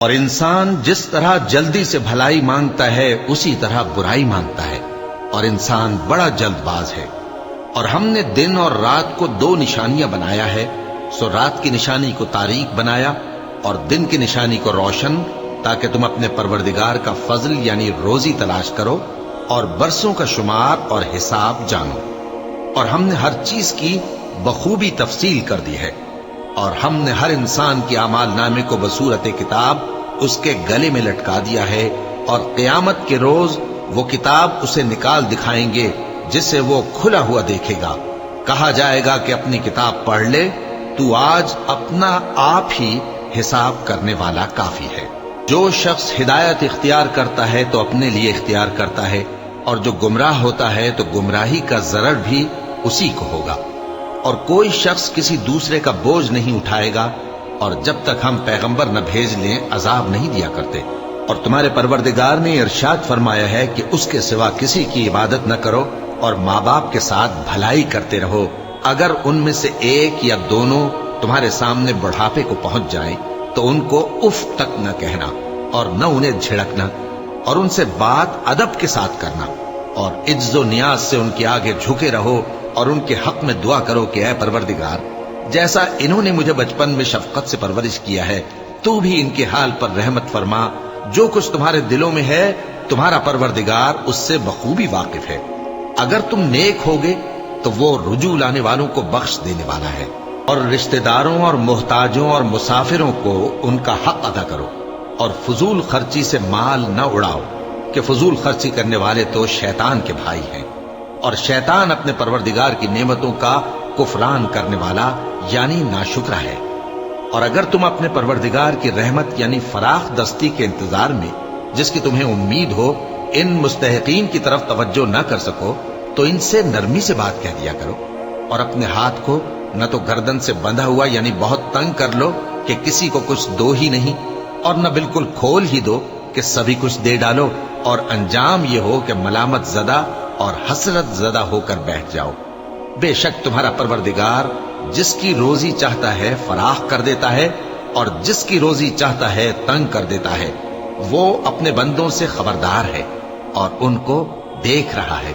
اور انسان جس طرح جلدی سے بھلائی مانگتا ہے اسی طرح برائی مانگتا ہے، اور انسان بڑا جلد باز ہے۔ اور ہم نے دن اور رات کو دو نشانیاں بنایا ہے، سو رات کی نشانی کو تاریک بنایا اور دن کی نشانی کو روشن، تاکہ تم اپنے پروردگار کا فضل یعنی روزی تلاش کرو اور برسوں کا شمار اور حساب جانو۔ اور ہم نے ہر چیز کی بخوبی تفصیل کر دی ہے، اور ہم نے ہر انسان کی اعمال نامے کو بصورت کتاب اس کے گلے میں لٹکا دیا ہے، اور قیامت کے روز وہ کتاب اسے نکال دکھائیں گے جسے وہ کھلا ہوا دیکھے گا۔ کہا جائے گا کہ اپنی کتاب پڑھ لے، تو آج اپنا آپ ہی حساب کرنے والا کافی ہے۔ جو شخص ہدایت اختیار کرتا ہے تو اپنے لیے اختیار کرتا ہے، اور جو گمراہ ہوتا ہے تو گمراہی کا ضرر بھی اسی کو ہوگا۔ اور کوئی شخص کسی دوسرے کا بوجھ نہیں اٹھائے گا، اور جب تک ہم پیغمبر نہ بھیج لیں عذاب نہیں دیا کرتے۔ اور تمہارے پروردگار نے ارشاد فرمایا ہے کہ اس کے سوا کسی کی عبادت نہ کرو، اور ماں باپ کے ساتھ بھلائی کرتے رہو، اگر ان میں سے ایک یا دونوں تمہارے سامنے بڑھاپے کو پہنچ جائیں تو ان کو اف تک نہ کہنا، اور نہ انہیں جھڑکنا، اور ان سے بات ادب کے ساتھ کرنا، اور عجز و نیاز سے ان کے آگے جھکے رہو، اور ان کے حق میں دعا کرو کہ اے پروردگار، جیسا انہوں نے مجھے بچپن میں شفقت سے پرورش کیا ہے، تو بھی ان کے حال پر رحمت فرما۔ جو کچھ تمہارے دلوں میں ہے تمہارا پروردگار اس سے بخوبی واقف ہے۔ اگر تم نیک ہوگے تو وہ رجوع لانے والوں کو بخش دینے والا ہے۔ اور رشتہ داروں اور محتاجوں اور مسافروں کو ان کا حق ادا کرو، اور فضول خرچی سے مال نہ اڑاؤ، کہ فضول خرچی کرنے والے تو شیطان کے بھائی ہیں، اور شیطان اپنے پروردگار کی نعمتوں کا کفران کرنے والا یعنی ناشکرا ہے۔ اور اگر تم اپنے پروردگار کی رحمت یعنی فراخ دستی کے انتظار میں، جس کی تمہیں امید ہو، ان مستحقین کی طرف توجہ نہ کر سکو تو ان سے نرمی سے بات کہہ دیا کرو، اور اپنے ہاتھ کو نہ تو گردن سے بندھا ہوا یعنی بہت تنگ کر لو کہ کسی کو کچھ دو ہی نہیں، اور نہ بالکل کھول ہی دو کہ سبھی کچھ دے ڈالو، اور انجام یہ ہو کہ ملامت زدہ اور حسرت زدہ ہو کر بیٹھ جاؤ۔ بے شک تمہارا پروردگار جس کی روزی چاہتا ہے فراخ کر دیتا ہے، اور جس کی روزی چاہتا ہے تنگ کر دیتا ہے۔ وہ اپنے بندوں سے خبردار ہے اور ان کو دیکھ رہا ہے۔